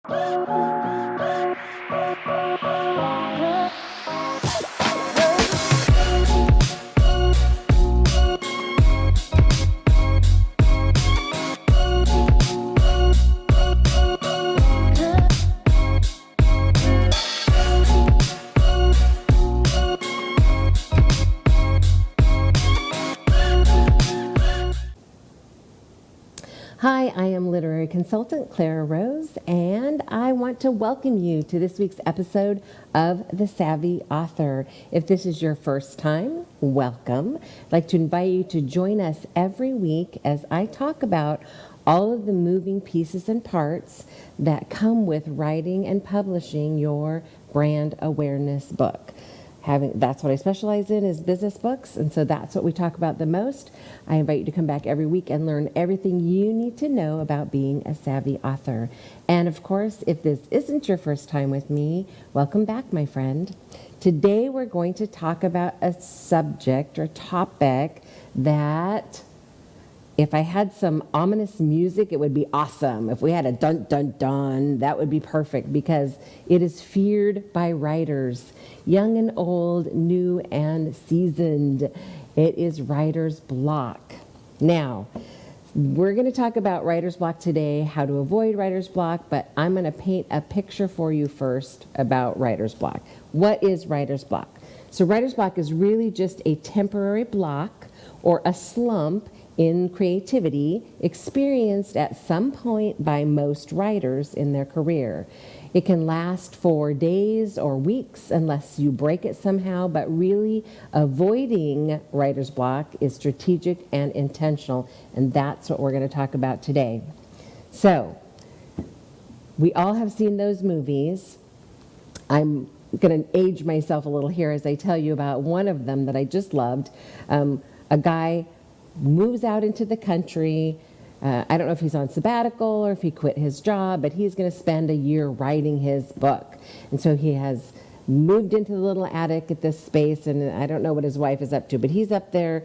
Hi, I am literary consultant Clara Rose, and I want to welcome you to this week's episode of The Savvy Author. If this is your first time, welcome. I'd like to invite you to join us every week as I talk about all of the moving pieces and parts that come with writing and publishing your brand awareness book. That's what I specialize in, is business books, and so that's what we talk about the most. I invite you to come back every week and learn everything you need to know about being a savvy author. And of course, if this isn't your first time with me, welcome back, my friend. Today we're going to talk about a subject or topic that, if I had some ominous music, it would be awesome. If we had a dun dun dun, that would be perfect, because it is feared by writers, young and old, new and seasoned. It is writer's block. Now, we're going to talk about writer's block today, how to avoid writer's block, but I'm going to paint a picture for you first about writer's block. What is writer's block? So writer's block is really just a temporary block or a slump in creativity experienced at some point by most writers in their career. It can last for days or weeks unless you break it somehow, but really avoiding writer's block is strategic and intentional, and that's what we're going to talk about today. So, we all have seen those movies. I'm going to age myself a little here as I tell you about one of them that I just loved. A guy moves out into the country. I don't know if he's on sabbatical or if he quit his job, but he's going to spend a year writing his book. And so he has moved into the little attic at this space, and I don't know what his wife is up to, but he's up there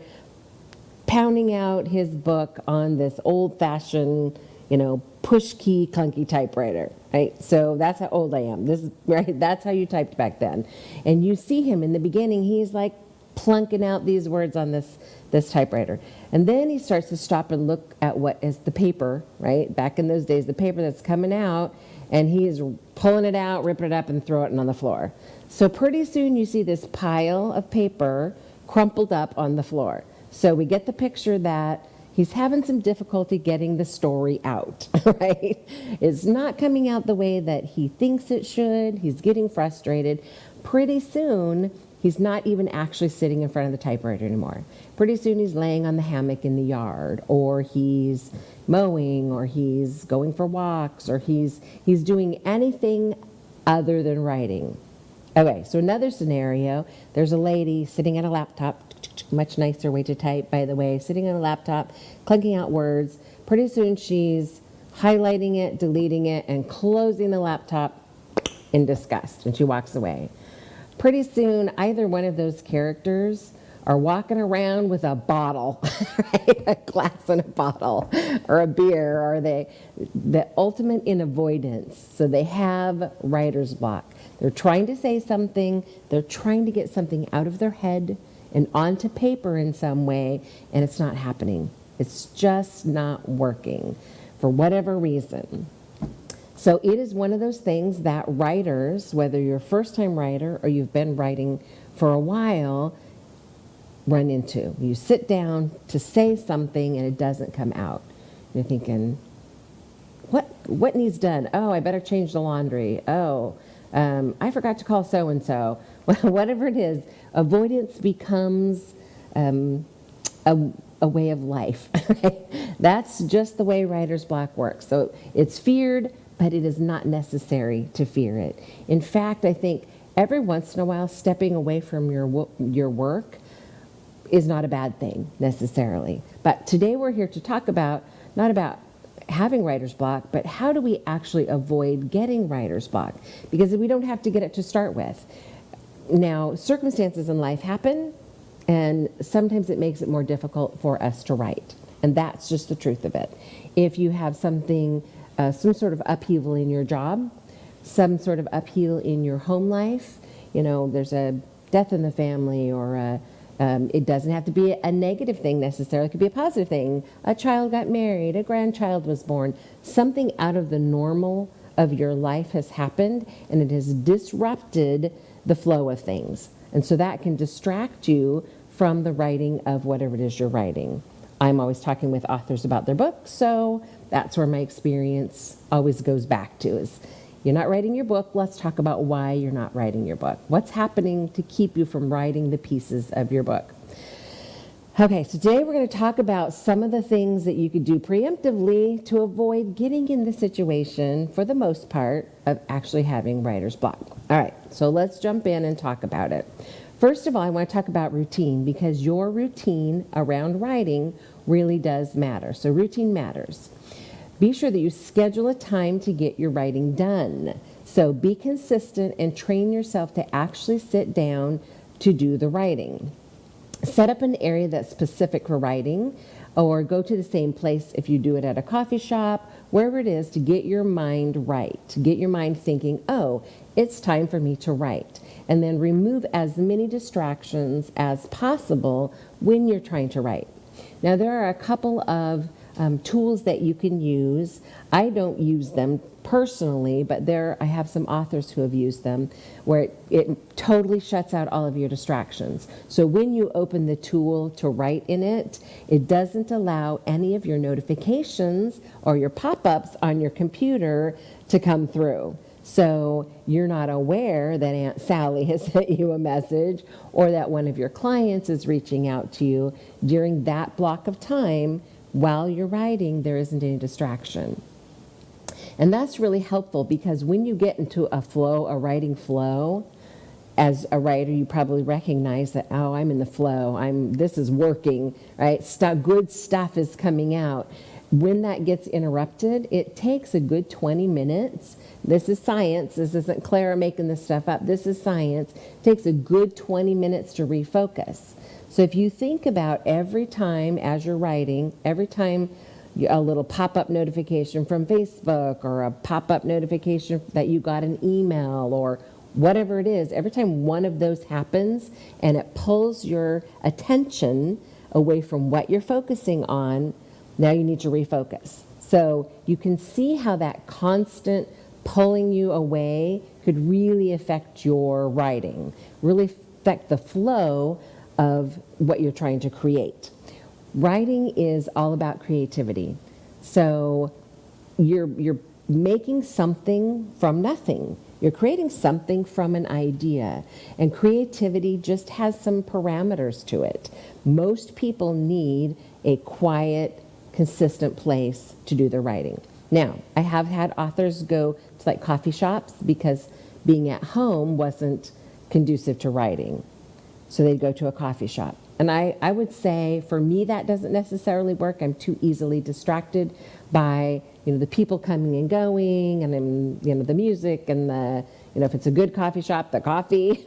pounding out his book on this old-fashioned, push key clunky typewriter, right? So that's how old I am. That's how you typed back then. And you see him in the beginning, he's like plunking out these words on this typewriter. And then he starts to stop and look at what is the paper, right? Back in those days, the paper that's coming out, and he is pulling it out, ripping it up, and throwing it on the floor. So pretty soon you see this pile of paper crumpled up on the floor. So we get the picture that he's having some difficulty getting the story out, right? It's not coming out the way that he thinks it should. He's getting frustrated. Pretty soon, he's not even actually sitting in front of the typewriter anymore. Pretty soon he's laying on the hammock in the yard, or he's mowing, or he's going for walks, or he's doing anything other than writing. Okay, so another scenario, there's a lady sitting at a laptop, much nicer way to type, by the way, sitting on a laptop, clunking out words. Pretty soon she's highlighting it, deleting it, and closing the laptop in disgust, and she walks away. Pretty soon, either one of those characters are walking around with a bottle, right? A glass and a bottle, or a beer, or the ultimate in avoidance. So they have writer's block. They're trying to say something, they're trying to get something out of their head and onto paper in some way, and it's not happening. It's just not working for whatever reason. So it is one of those things that writers, whether you're a first-time writer or you've been writing for a while, run into. You sit down to say something and it doesn't come out. You're thinking, what needs done? Oh, I better change the laundry. Oh, I forgot to call so-and-so. Whatever it is, avoidance becomes a way of life. Right? That's just the way writer's block works. So it's feared, but it is not necessary to fear it. In fact, I think every once in a while, stepping away from your work is not a bad thing necessarily. But today we're here to talk about, not about having writer's block, but how do we actually avoid getting writer's block? Because we don't have to get it to start with. Now, circumstances in life happen, and sometimes it makes it more difficult for us to write. And that's just the truth of it. If you have something some sort of upheaval in your job, some sort of upheaval in your home life. There's a death in the family, or it doesn't have to be a negative thing necessarily. It could be a positive thing. A child got married, a grandchild was born. Something out of the normal of your life has happened, and it has disrupted the flow of things. And so that can distract you from the writing of whatever it is you're writing. I'm always talking with authors about their books, so that's where my experience always goes back to is, you're not writing your book, let's talk about why you're not writing your book. What's happening to keep you from writing the pieces of your book? Okay, so today we're going to talk about some of the things that you could do preemptively to avoid getting in the situation, for the most part, of actually having writer's block. All right, so let's jump in and talk about it. First of all, I want to talk about routine, because your routine around writing really does matter. So routine matters. Be sure that you schedule a time to get your writing done. So be consistent and train yourself to actually sit down to do the writing. Set up an area that's specific for writing, or go to the same place if you do it at a coffee shop, wherever it is, to get your mind right, to get your mind thinking, oh, it's time for me to write. And then remove as many distractions as possible when you're trying to write. Now, there are a couple of tools that you can use. I don't use them personally, but I have some authors who have used them, where it totally shuts out all of your distractions. So when you open the tool to write in it, it doesn't allow any of your notifications or your pop-ups on your computer to come through. So you're not aware that Aunt Sally has sent you a message, or that one of your clients is reaching out to you during that block of time. While you're writing, there isn't any distraction. And that's really helpful, because when you get into a flow, a writing flow, as a writer, you probably recognize that, oh, I'm in the flow. This is working, right? Good stuff is coming out. When that gets interrupted, it takes a good 20 minutes. This is science. This isn't Clara making this stuff up. This is science. It takes a good 20 minutes to refocus. So if you think about every time as you're writing, every time a little pop-up notification from Facebook, or a pop-up notification that you got an email, or whatever it is, every time one of those happens and it pulls your attention away from what you're focusing on, now you need to refocus. So you can see how that constant pulling you away could really affect your writing, really affect the flow of what you're trying to create. Writing is all about creativity. So you're making something from nothing. You're creating something from an idea. And creativity just has some parameters to it. Most people need a quiet, consistent place to do their writing. Now, I have had authors go to like coffee shops, because being at home wasn't conducive to writing. So they'd go to a coffee shop. And I would say, for me, that doesn't necessarily work. I'm too easily distracted by, the people coming and going, and then, the music, and if it's a good coffee shop, the coffee.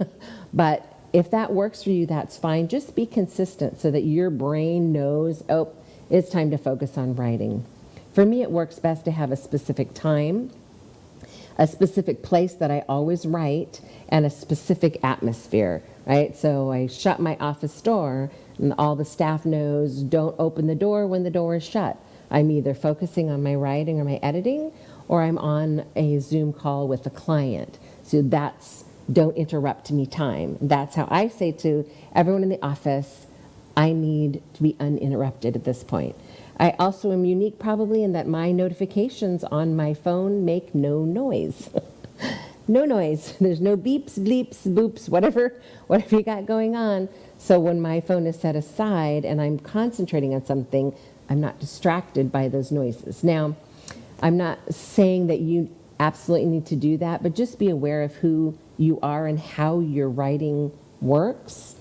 But if that works for you, that's fine. Just be consistent so that your brain knows, oh, it's time to focus on writing. For me, it works best to have a specific time, a specific place that I always write, and a specific atmosphere, right? So I shut my office door, and all the staff knows, don't open the door when the door is shut. I'm either focusing on my writing or my editing, or I'm on a Zoom call with a client. So that's don't interrupt me time. That's how I say to everyone in the office, I need to be uninterrupted at this point. I also am unique probably in that my notifications on my phone make no noise. No noise. There's no beeps, bleeps, boops, whatever you got going on. So when my phone is set aside and I'm concentrating on something, I'm not distracted by those noises. Now, I'm not saying that you absolutely need to do that, but just be aware of who you are and how your writing works,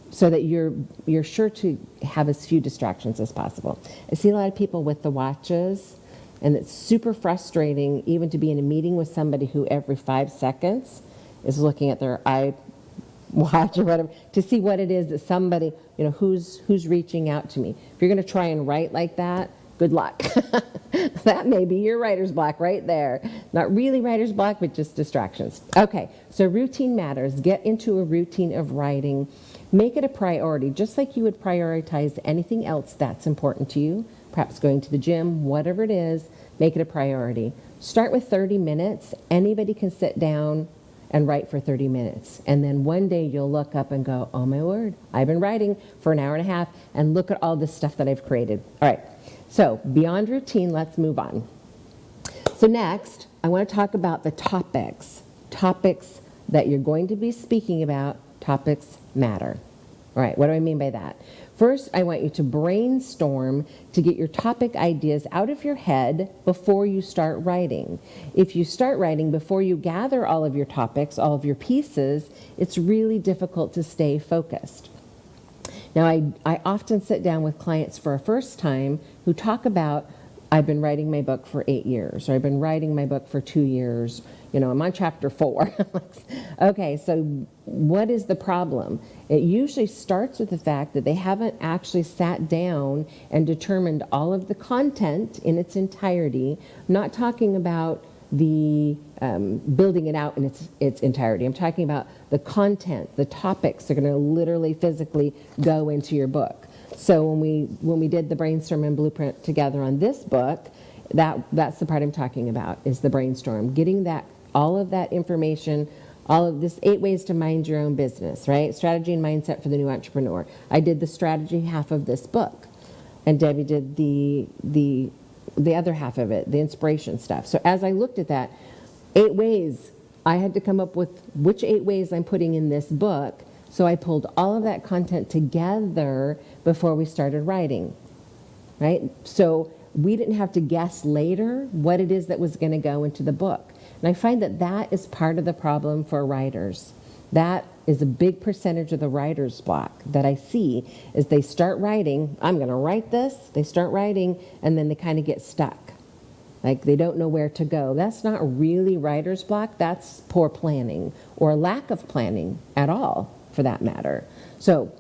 so that you're sure to have as few distractions as possible. I see a lot of people with the watches, and it's super frustrating even to be in a meeting with somebody who every 5 seconds is looking at their iWatch or whatever to see what it is that somebody, who's reaching out to me. If you're going to try and write like that, good luck. That may be your writer's block right there. Not really writer's block, but just distractions. Okay, so routine matters. Get into a routine of writing. Make it a priority, just like you would prioritize anything else that's important to you, perhaps going to the gym, whatever it is, make it a priority. Start with 30 minutes. Anybody can sit down and write for 30 minutes. And then one day you'll look up and go, oh my word, I've been writing for an hour and a half, and look at all this stuff that I've created. All right, so beyond routine, let's move on. So next, I want to talk about the topics. Topics that you're going to be speaking about. Topics matter. All right, what do I mean by that? First, I want you to brainstorm to get your topic ideas out of your head before you start writing. If you start writing before you gather all of your topics, all of your pieces, it's really difficult to stay focused. Now, I often sit down with clients for a first time who talk about, I've been writing my book for 8 years, or I've been writing my book for 2 years. You know, I'm on chapter 4. Okay, so what is the problem? It usually starts with the fact that they haven't actually sat down and determined all of the content in its entirety. I'm not talking about the building it out in its entirety. I'm talking about the content, the topics that are going to literally, physically go into your book. So when we did the brainstorm and blueprint together on this book, that's the part I'm talking about, is the brainstorm, getting all of that information, all of this 8 ways to mind your own business, right? Strategy and mindset for the new entrepreneur. I did the strategy half of this book, and Debbie did the other half of it, the inspiration stuff. So as I looked at that, 8 ways, I had to come up with which 8 ways I'm putting in this book. So I pulled all of that content together before we started writing, right? So we didn't have to guess later what it is that was going to go into the book. And I find that is part of the problem for writers. That is a big percentage of the writer's block that I see, is they start writing, I'm going to write this, they start writing, and then they kind of get stuck. Like they don't know where to go. That's not really writer's block, that's poor planning, or lack of planning at all, for that matter. So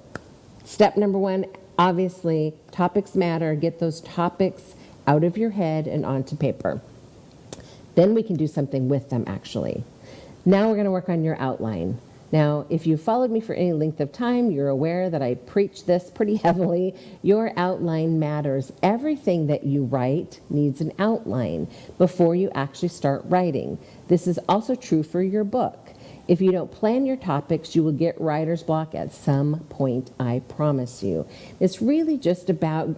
step number 1, obviously, topics matter. Get those topics out of your head and onto paper. Then we can do something with them, actually. Now we're going to work on your outline. Now, if you followed me for any length of time, you're aware that I preach this pretty heavily. Your outline matters. Everything that you write needs an outline before you actually start writing. This is also true for your book. If you don't plan your topics, you will get writer's block at some point, I promise you. It's really just about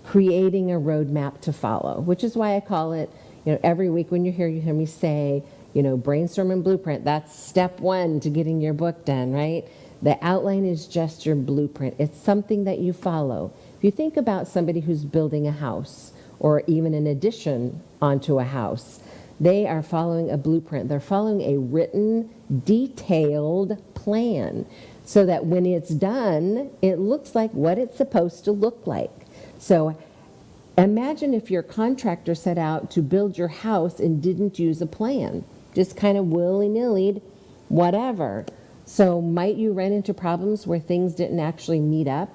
creating a roadmap to follow, which is why I call it, every week when you're here, you hear me say, brainstorm and blueprint. That's step 1 to getting your book done, right? The outline is just your blueprint. It's something that you follow. If you think about somebody who's building a house, or even an addition onto a house, they are following a blueprint. They're following a written, detailed plan so that when it's done, it looks like what it's supposed to look like. So imagine if your contractor set out to build your house and didn't use a plan, just kind of willy-nilly, whatever. So might you run into problems where things didn't actually meet up?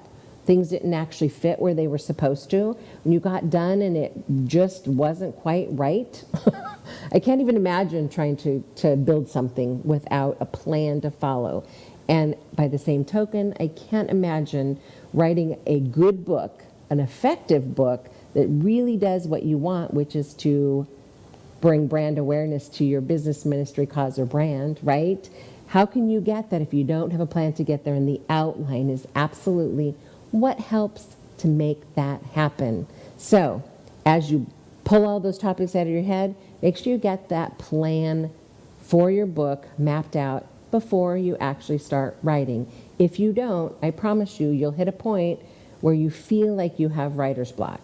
Things didn't actually fit where they were supposed to? When you got done and it just wasn't quite right? I can't even imagine trying to build something without a plan to follow. And by the same token, I can't imagine writing a good book, an effective book, that really does what you want, which is to bring brand awareness to your business, ministry, cause, or brand, right? How can you get that if you don't have a plan to get there? And the outline is absolutely what helps to make that happen. So as you pull all those topics out of your head, make sure you get that plan for your book mapped out before you actually start writing. If you don't, I promise you'll hit a point where you feel like you have writer's block.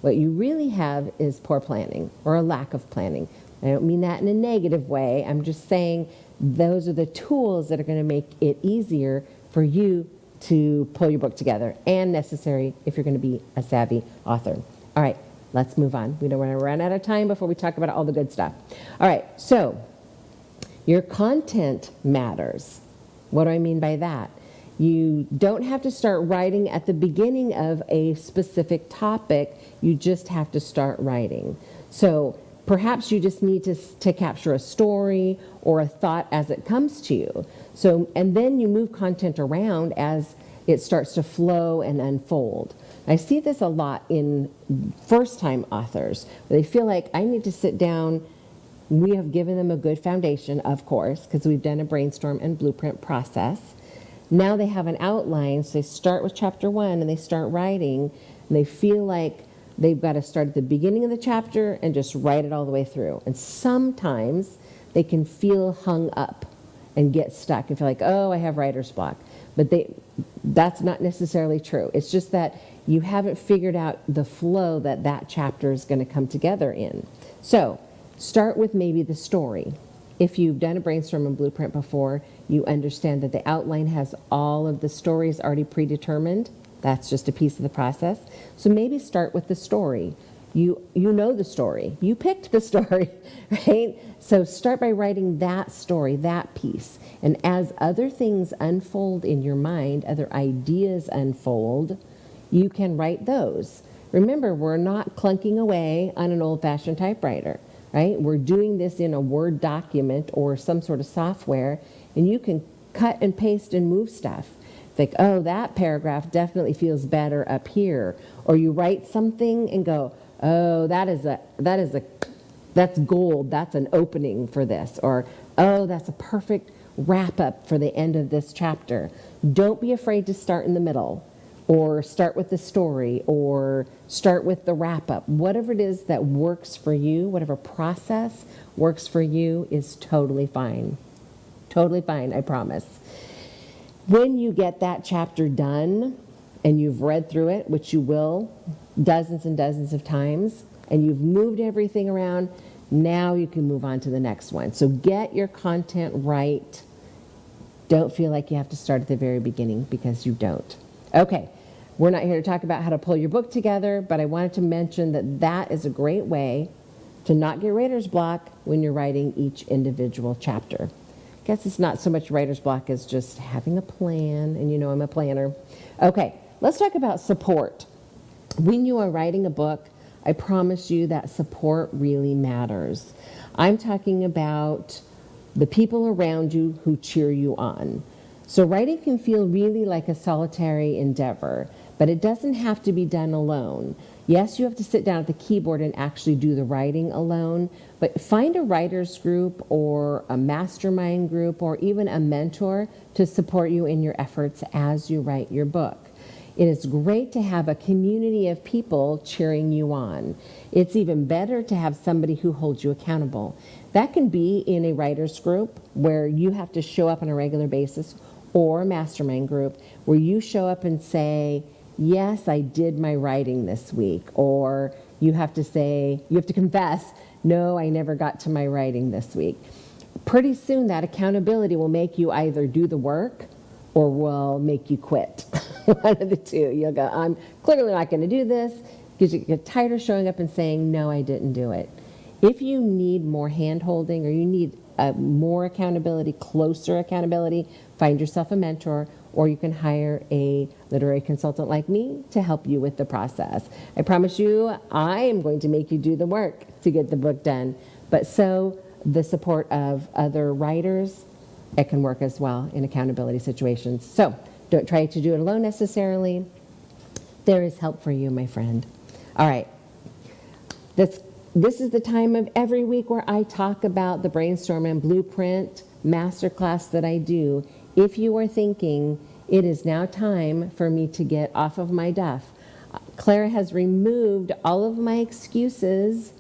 What you really have is poor planning, or a lack of planning. I don't mean that in a negative way. I'm just saying those are the tools that are going to make it easier for you to pull your book together, and necessary if you're going to be a savvy author. All right, let's move on. We don't want to run out of time before we talk about all the good stuff. All right, so your content matters. What do I mean by that? You don't have to start writing at the beginning of a specific topic. You just have to start writing. So perhaps you just need to capture a story or a thought as it comes to you. So, and then you move content around as it starts to flow and unfold. I see this a lot in first-time authors. They feel like I need to sit down. We have given them a good foundation, of course, because we've done a brainstorm and blueprint process. Now they have an outline, so they start with chapter 1 and they start writing, and they feel like they've got to start at the beginning of the chapter and just write it all the way through. And sometimes they can feel hung up and get stuck and feel like, oh, I have writer's block. But that's not necessarily true. It's just that you haven't figured out the flow that chapter is going to come together in. So start with maybe the story. If you've done a brainstorm and blueprint before, you understand that the outline has all of the stories already predetermined. That's just a piece of the process. So maybe start with the story. You know the story. You picked the story, right? So start by writing that story, that piece. And as other things unfold in your mind, other ideas unfold, you can write those. Remember, we're not clunking away on an old-fashioned typewriter, right? We're doing this in a Word document or some sort of software, and you can cut and paste and move stuff. Like, oh, that paragraph definitely feels better up here. Or you write something and go, oh, that's gold. That's an opening for this. Or, oh, that's a perfect wrap up for the end of this chapter. Don't be afraid to start in the middle, or start with the story, or start with the wrap up. Whatever it is that works for you, whatever process works for you is totally fine. Totally fine, I promise. When you get that chapter done and you've read through it, which you will dozens and dozens of times, and you've moved everything around, now you can move on to the next one. So get your content right. Don't feel like you have to start at the very beginning, because you don't. Okay, we're not here to talk about how to pull your book together, but I wanted to mention that is a great way to not get writer's block when you're writing each individual chapter. I guess it's not so much writer's block as just having a plan, and you know I'm a planner. Okay, let's talk about support. When you are writing a book, I promise you that support really matters. I'm talking about the people around you who cheer you on. So writing can feel really like a solitary endeavor, but it doesn't have to be done alone. Yes, you have to sit down at the keyboard and actually do the writing alone, but find a writer's group or a mastermind group or even a mentor to support you in your efforts as you write your book. It is great to have a community of people cheering you on. It's even better to have somebody who holds you accountable. That can be in a writer's group where you have to show up on a regular basis, or a mastermind group where you show up and say, yes, I did my writing this week. Or you have to confess, no, I never got to my writing this week. Pretty soon that accountability will make you either do the work or will make you quit. One of the two. You'll go, I'm clearly not going to do this, because you get tired of showing up and saying, no, I didn't do it. If you need more hand-holding, or you need more accountability, closer accountability, find yourself a mentor, or you can hire a literary consultant like me to help you with the process. I promise you, I am going to make you do the work to get the book done. But so the support of other writers, it can work as well in accountability situations. So don't try to do it alone necessarily. There is help for you, my friend. All right. This is the time of every week where I talk about the brainstorm and blueprint masterclass that I do. If you are thinking, it is now time for me to get off of my duff, Clara has removed all of my excuses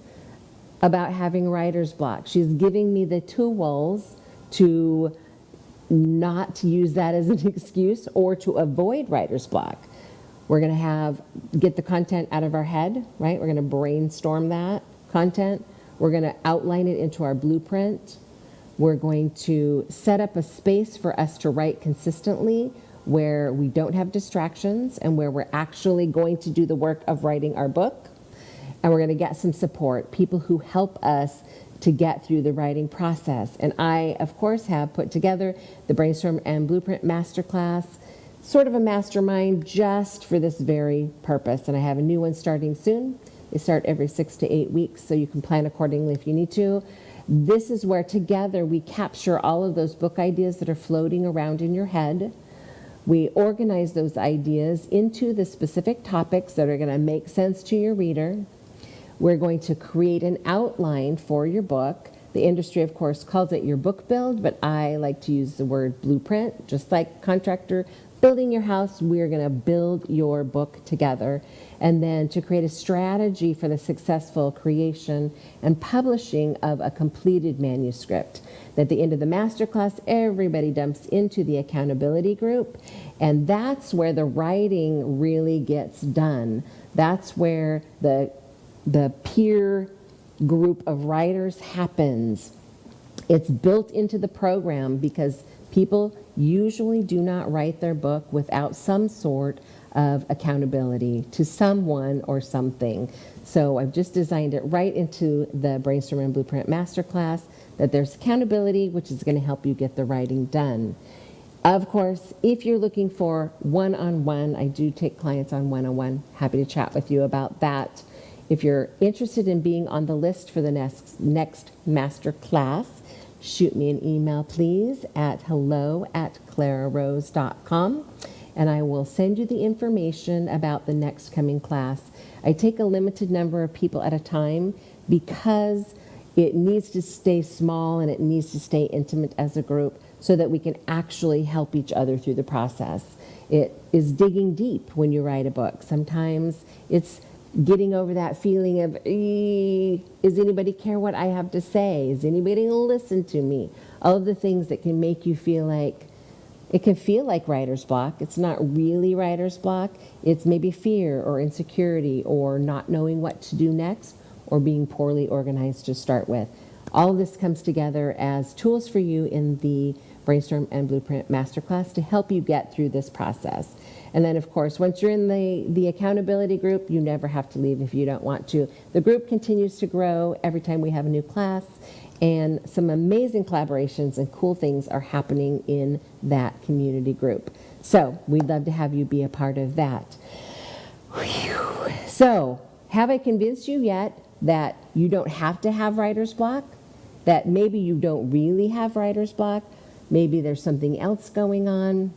about having writer's block. She's giving me the tools to not use that as an excuse or to avoid writer's block. We're going to get the content out of our head, right? We're going to brainstorm that content. We're going to outline it into our blueprint. We're going to set up a space for us to write consistently where we don't have distractions and where we're actually going to do the work of writing our book. And we're going to get some support, people who help us to get through the writing process. And I, of course, have put together the Brainstorm and Blueprint Masterclass, sort of a mastermind just for this very purpose. And I have a new one starting soon. They start every 6 to 8 weeks, so you can plan accordingly if you need to. This is where together we capture all of those book ideas that are floating around in your head. We organize those ideas into the specific topics that are going to make sense to your reader. We're going to create an outline for your book. The industry, of course, calls it your book build, but I like to use the word blueprint. Just like contractor building your house, we're going to build your book together. And then to create a strategy for the successful creation and publishing of a completed manuscript. At the end of the masterclass, everybody dumps into the accountability group, and that's where the writing really gets done. That's where the peer group of writers happens. It's built into the program because people usually do not write their book without some sort of accountability to someone or something. So I've just designed it right into the Brainstorm and Blueprint Masterclass that there's accountability, which is going to help you get the writing done. Of course, if you're looking for one-on-one, I do take clients on one-on-one. Happy to chat with you about that. If you're interested in being on the list for the next masterclass, shoot me an email, please, at hello@clararose.com, and I will send you the information about the next coming class. I take a limited number of people at a time because it needs to stay small and it needs to stay intimate as a group so that we can actually help each other through the process. It is digging deep when you write a book. Sometimes it's getting over that feeling of, does anybody care what I have to say? Is anybody going to listen to me? All of the things that can make you feel like, it can feel like writer's block. It's not really writer's block. It's maybe fear or insecurity or not knowing what to do next or being poorly organized to start with. All of this comes together as tools for you in the Brainstorm and Blueprint Masterclass to help you get through this process. And then, of course, once you're in the accountability group, you never have to leave if you don't want to. The group continues to grow every time we have a new class, and some amazing collaborations and cool things are happening in that community group. So we'd love to have you be a part of that. Whew. So have I convinced you yet that you don't have to have writer's block? That maybe you don't really have writer's block? Maybe there's something else going on?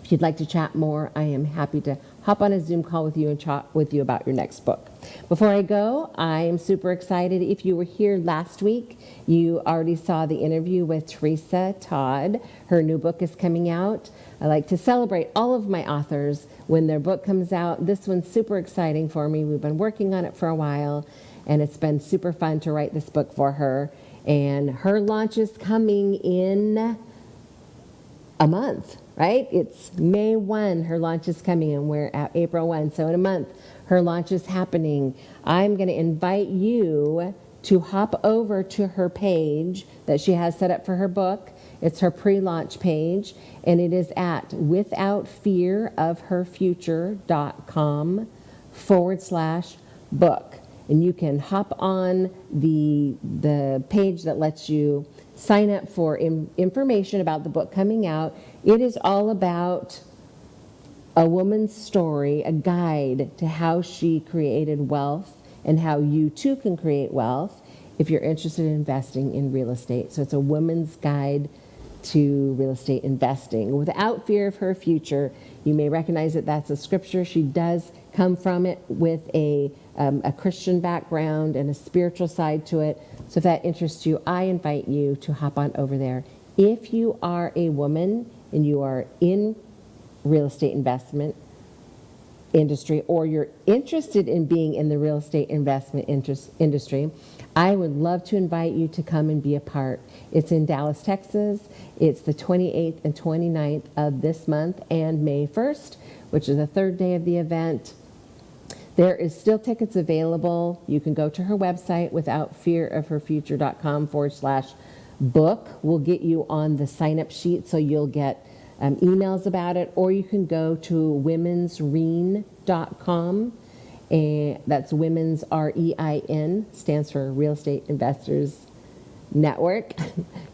If you'd like to chat more, I am happy to hop on a Zoom call with you and chat with you about your next book. Before I go, I am super excited. If you were here last week, you already saw the interview with Teresa Todd. Her new book is coming out. I like to celebrate all of my authors when their book comes out. This one's super exciting for me. We've been working on it for a while, and it's been super fun to write this book for her. And her launch is coming in a month, right? It's May 1, her launch is coming, and we're at April 1. So in a month, her launch is happening. I'm going to invite you to hop over to her page that she has set up for her book. It's her pre-launch page, and it is at withoutfearofherfuture.com/book. And you can hop on the page that lets you sign up for information about the book coming out. It is all about a woman's story, a guide to how she created wealth and how you too can create wealth if you're interested in investing in real estate. So it's a woman's guide to real estate investing. Without fear of her future, you may recognize that that's a scripture. She does come from it with a Christian background and a spiritual side to it. So if that interests you, I invite you to hop on over there. If you are a woman and you are in real estate investment industry, or you're interested in being in the real estate investment industry, I would love to invite you to come and be a part. It's in Dallas, Texas. It's the 28th and 29th of this month and May 1st, which is the third day of the event. There is still tickets available. You can go to her website, withoutfearofherfuture.com/book. We'll get you on the sign-up sheet so you'll get emails about it, or you can go to womensrein.com, and that's women's REIN, stands for Real Estate Investors Network.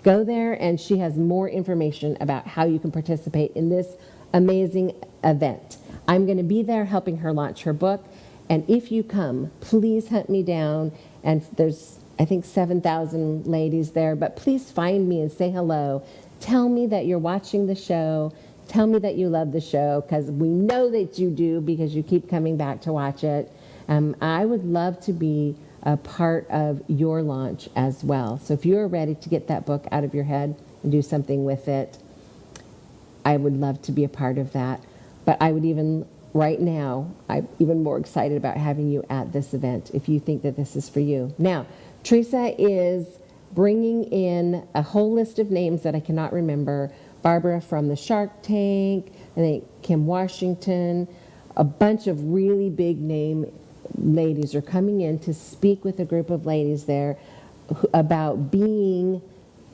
Go there, and she has more information about how you can participate in this amazing event. I'm going to be there helping her launch her book, And if you come, please hunt me down. And there's, I think, 7,000 ladies there, but please find me and say hello. Tell me that you're watching the show. Tell me that you love the show, because we know that you do, because you keep coming back to watch it. I would love to be a part of your launch as well. So if you're ready to get that book out of your head and do something with it, I would love to be a part of that. But I would even, right now, I'm even more excited about having you at this event if you think that this is for you. Now, Teresa is bringing in a whole list of names that I cannot remember. Barbara from the Shark Tank, I think Kim Washington, a bunch of really big name ladies are coming in to speak with a group of ladies there about being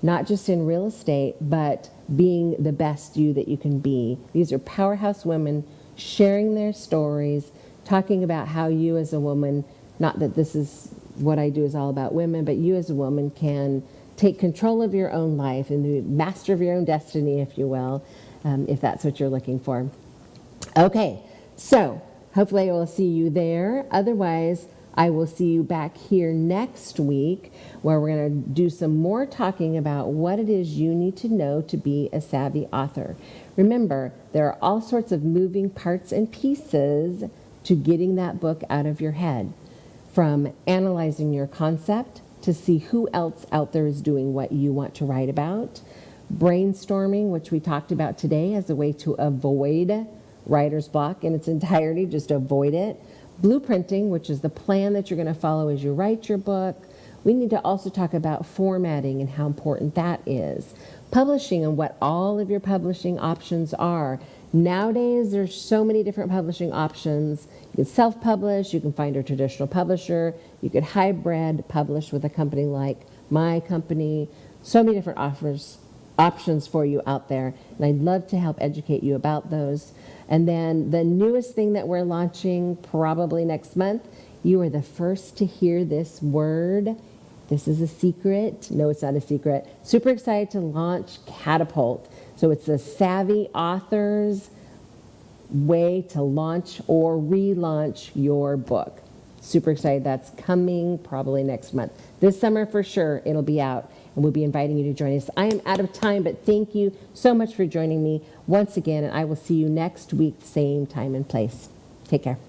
not just in real estate, but being the best you that you can be. These are powerhouse women sharing their stories, talking about how you as a woman, not that this is what I do is all about women, but you as a woman can take control of your own life and be master of your own destiny, if you will, if that's what you're looking for. Okay, so hopefully I will see you there. Otherwise, I will see you back here next week, where we're going to do some more talking about what it is you need to know to be a savvy author. Remember, there are all sorts of moving parts and pieces to getting that book out of your head, from analyzing your concept to see who else out there is doing what you want to write about, brainstorming, which we talked about today as a way to avoid writer's block in its entirety, just avoid it. Blueprinting, which is the plan that you're going to follow as you write your book. We need to also talk about formatting and how important that is. Publishing and what all of your publishing options are. Nowadays, there's so many different publishing options. You can self-publish, you can find a traditional publisher, you could hybrid publish with a company like my company. So many different options for you out there, and I'd love to help educate you about those. And then the newest thing that we're launching probably next month, you are the first to hear this word. This is a secret. No, it's not a secret. Super excited to launch Catapult. So it's the savvy author's way to launch or relaunch your book. Super excited. That's coming probably next month. This summer for sure, it'll be out, and we'll be inviting you to join us. I am out of time, but thank you so much for joining me once again, and I will see you next week, same time and place. Take care.